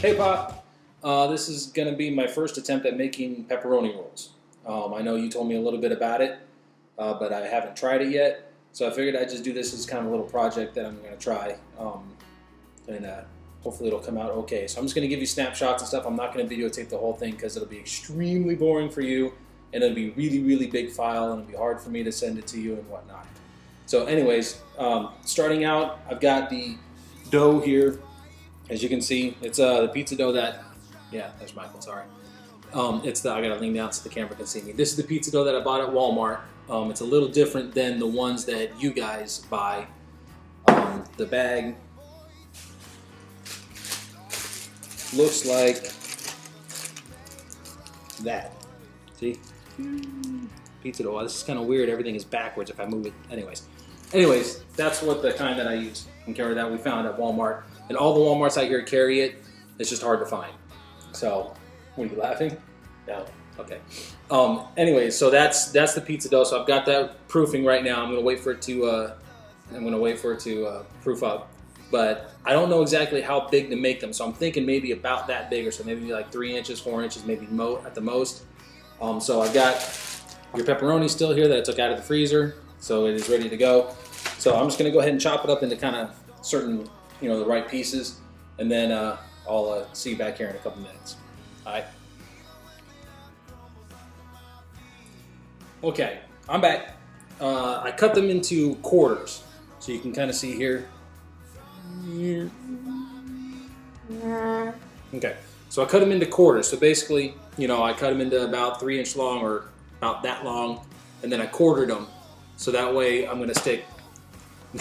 Hey Pop, this is going to be my first attempt at making pepperoni rolls. I know you told me a little bit about it, but I haven't tried it yet. So I figured I'd just do this as kind of a little project that I'm going to try, and hopefully it'll come out okay. So I'm just going to give you snapshots and stuff. I'm not going to videotape the whole thing because it'll be extremely boring for you, and it'll be really, really big file, and it'll be hard for me to send it to you and whatnot. So anyways, starting out, I've got the dough here. As you can see, it's the pizza dough that, yeah, there's Michael, sorry. I gotta lean down so the camera can see me. This is the pizza dough that I bought at Walmart. It's a little different than the ones that you guys buy. The bag looks like that. See? Pizza dough. This is kind of weird. Everything is backwards if I move it. Anyways, that's what the kind that I use and carry that we found at Walmart. And all the Walmarts out here carry it. It's just hard to find. So, what are you laughing? No. Okay. Anyways, so that's the pizza dough. So I've got that proofing right now. I'm gonna wait for it to proof up. But I don't know exactly how big to make them. So I'm thinking maybe about that big, or so maybe like 3 inches, 4 inches, maybe at the most. So I've got your pepperoni still here that I took out of the freezer. So it is ready to go. So I'm just gonna go ahead and chop it up into kind of certain, the right pieces, and then I'll see you back here in a couple minutes. All right. Okay, I'm back. I cut them into quarters, so you can kind of see here. Okay, so I cut them into quarters. So basically, I cut them into about 3 inch long, or about that long, and then I quartered them. So that way I'm gonna stick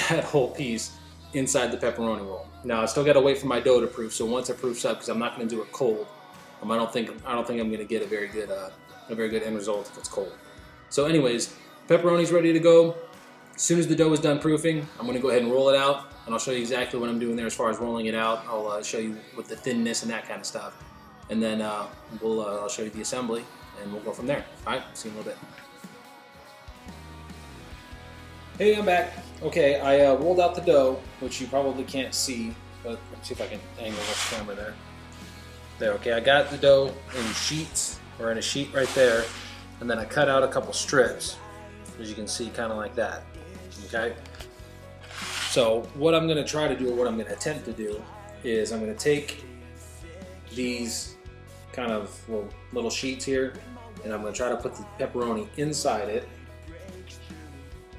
that whole piece inside the pepperoni roll. Now I still got to wait for my dough to proof. So once it proofs up, because I'm not going to do it cold, I don't think I'm going to get a very good end result if it's cold. So anyways, pepperoni's ready to go. As soon as the dough is done proofing, I'm going to go ahead and roll it out, and I'll show you exactly what I'm doing there as far as rolling it out. I'll show you with the thinness and that kind of stuff, and then I'll show you the assembly, and we'll go from there. All right, see you in a little bit. Hey, I'm back. Okay, I rolled out the dough, which you probably can't see, but let's see if I can angle this camera there. There, okay, I got the dough in sheets, or in a sheet right there, and then I cut out a couple strips, as you can see, kind of like that, okay? So what I'm gonna try to do, or what I'm gonna attempt to do, is I'm gonna take these kind of little sheets here, and I'm gonna try to put the pepperoni inside it,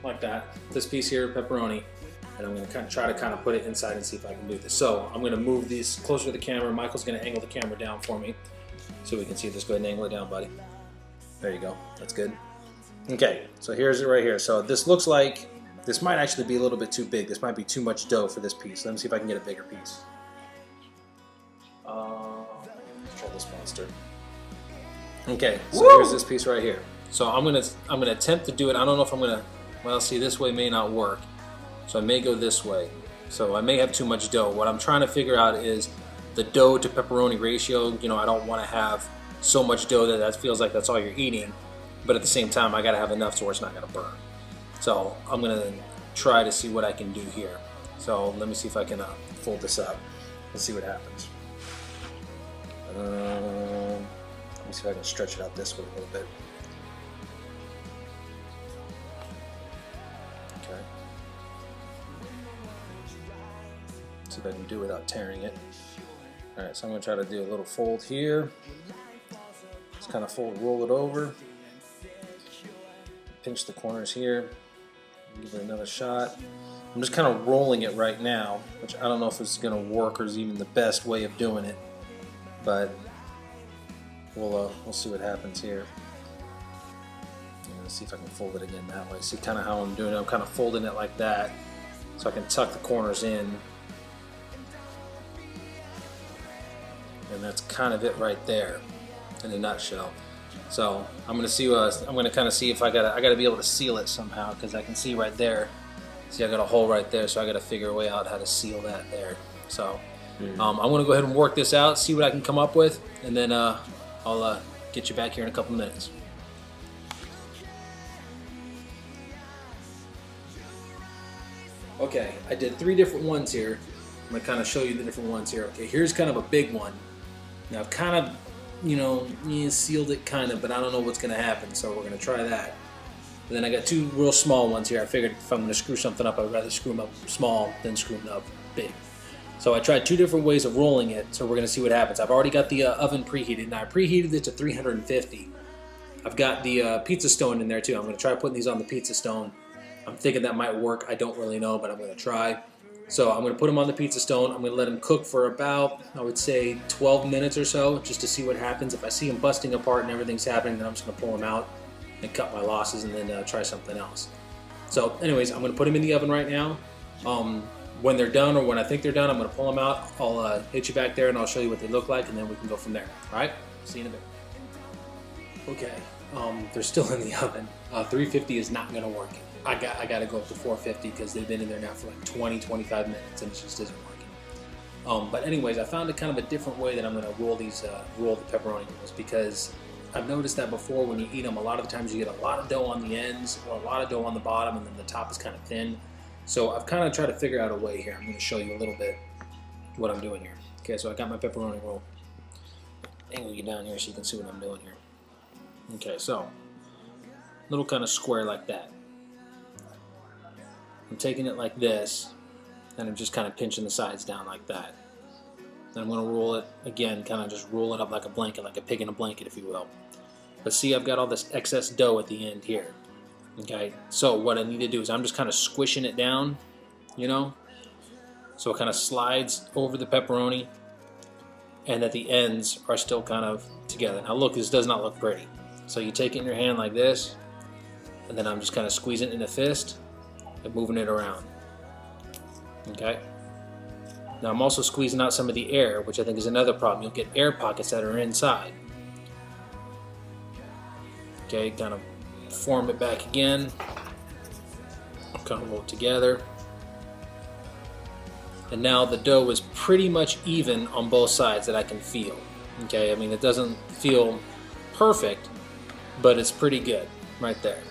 like that. This piece here, pepperoni, and I'm going to try to put it inside and see if I can do this. So I'm going to move these closer to the camera. Michael's going to angle the camera down for me so we can see this. Go ahead and angle it down, buddy. There you go. That's good. Okay, so here's it right here. So this looks like this might actually be a little bit too big. This might be too much dough for this piece. Let me see if I can get a bigger piece. Let's try this monster. Okay, so here's this piece right here. So I'm gonna attempt to do it. I don't know if I'm gonna. Well, see, this way may not work, so I may go this way. So I may have too much dough. What I'm trying to figure out is the dough to pepperoni ratio. I don't want to have so much dough that feels like that's all you're eating, but at the same time, I gotta have enough so it's not gonna burn. So I'm gonna try to see what I can do here. So let me see if I can fold this up. Let's see what happens. Let me see if I can stretch it out this way a little bit. See if I can do it without tearing it. Alright, so I'm going to try to do a little fold here. Just kind of roll it over. Pinch the corners here. Give it another shot. I'm just kind of rolling it right now, which I don't know if it's going to work or is even the best way of doing it. But we'll see what happens here. Let's see if I can fold it again that way. See kind of how I'm doing it. I'm kind of folding it like that so I can tuck the corners in. And that's kind of it right there, in a nutshell. So I'm gonna see. I'm gonna kind of see if I gotta be able to seal it somehow, because I can see right there. See, I got a hole right there, so I got to figure a way out how to seal that there. So I'm gonna go ahead and work this out, see what I can come up with, and then I'll get you back here in a couple minutes. Okay, I did 3 different ones here. I'm gonna kind of show you the different ones here. Okay, here's kind of a big one. Now I've kind of, you know, sealed it kind of, but I don't know what's going to happen, so we're going to try that. And then I got two real small ones here. I figured if I'm going to screw something up, I'd rather screw them up small than screw them up big. So I tried two different ways of rolling it, so we're going to see what happens. I've already got the oven preheated. Now I preheated it to 350. I've got the pizza stone in there too. I'm going to try putting these on the pizza stone. I'm thinking that might work. I don't really know, but I'm going to try. So I'm going to put them on the pizza stone. I'm going to let them cook for about, I would say, 12 minutes or so, just to see what happens. If I see them busting apart and everything's happening, then I'm just going to pull them out and cut my losses and then try something else. So anyways, I'm going to put them in the oven right now. When they're done, or when I think they're done, I'm going to pull them out. I'll hit you back there and I'll show you what they look like, and then we can go from there. All right? See you in a bit. Okay, they're still in the oven. 350 is not going to work. I got to go up to 450 because they've been in there now for like 20, 25 minutes, and it just isn't working. But anyways, I found a kind of a different way that I'm going to roll these, roll the pepperoni rolls, because I've noticed that before when you eat them, a lot of the times you get a lot of dough on the ends or a lot of dough on the bottom, and then the top is kind of thin. So I've kind of tried to figure out a way here. I'm going to show you a little bit what I'm doing here. Okay, so I got my pepperoni roll. Angle you down here so you can see what I'm doing here. Okay, so little kind of square like that. I'm taking it like this, and I'm just kind of pinching the sides down like that. Then I'm going to roll it again, kind of just roll it up like a blanket, like a pig in a blanket, if you will. But see, I've got all this excess dough at the end here. Okay, so what I need to do is I'm just kind of squishing it down, you know, so it kind of slides over the pepperoni, and that the ends are still kind of together. Now look, this does not look pretty. So you take it in your hand like this, and then I'm just kind of squeezing it in a fist and moving it around. Okay. Now I'm also squeezing out some of the air, which I think is another problem. You'll get air pockets that are inside. Okay, kind of form it back again. Kind of roll it together. And now the dough is pretty much even on both sides that I can feel. Okay, I mean, it doesn't feel perfect, but it's pretty good right there.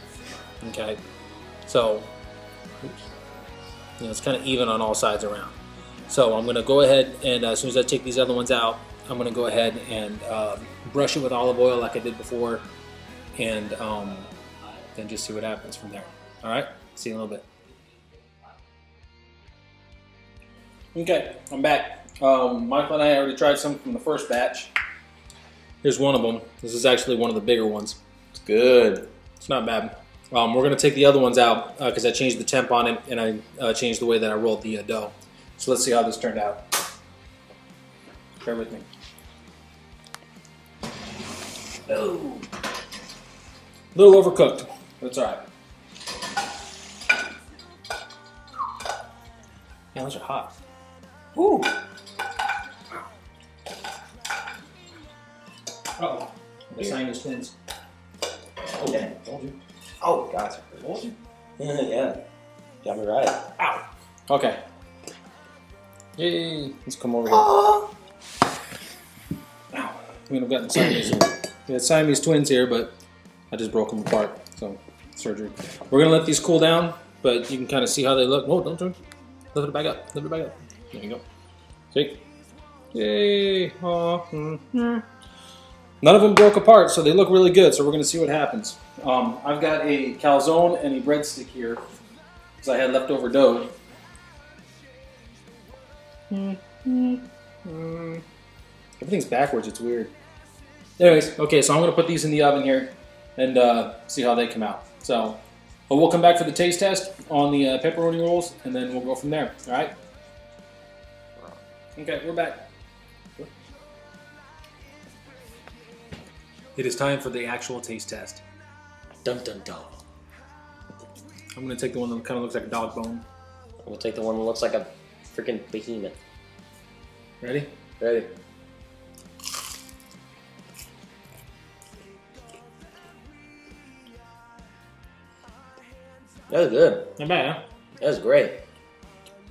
Okay, so you know, it's kind of even on all sides around. So I'm going to go ahead and as soon as I take these other ones out, I'm going to go ahead and brush it with olive oil like I did before, and then just see what happens from there. All right, see you in a little bit. Okay, I'm back. Michael and I already tried some from the first batch. Here's one of them. This is actually one of the bigger ones. It's good. It's not bad. We're going to take the other ones out because I changed the temp on it, and I changed the way that I rolled the dough. So let's see how this turned out. Bear with me. Oh. A little overcooked, but it's all right. Man, those are hot. Ooh. Uh-oh. The Siamese twins. Oh, yeah. Told you. Oh, gosh. Told you? Yeah. Got me right. Ow. Okay. Yay. Let's come over here. Oh. Ow. We've got Siamese. We had Siamese twins here, but I just broke them apart. So, surgery. We're going to let these cool down, but you can kind of see how they look. Whoa, don't turn. Lift it back up. Lift it back up. There you go. See? Yay. None of them broke apart, so they look really good. So we're going to see what happens. I've got a calzone and a breadstick here because I had leftover dough. Everything's backwards. It's weird. Anyways, okay, so I'm going to put these in the oven here and see how they come out. So, but we'll come back for the taste test on the pepperoni rolls, and then we'll go from there. All right? Okay, we're back. It is time for the actual taste test. Dun dun dun. I'm going to take the one that kind of looks like a dog bone. We'll take the one that looks like a freaking behemoth. Ready? Ready. That was good. Not bad, huh? That was great.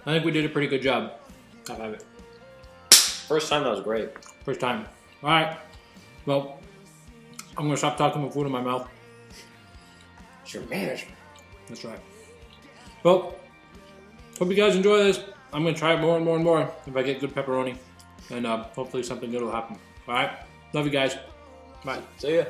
I think we did a pretty good job. I'll have it. First time, that was great. First time. All right. Well, I'm going to stop talking with food in my mouth. It's your manners. That's right. Well, hope you guys enjoy this. I'm going to try it more and more and more if I get good pepperoni. And hopefully something good will happen. All right. Love you guys. Bye. See ya.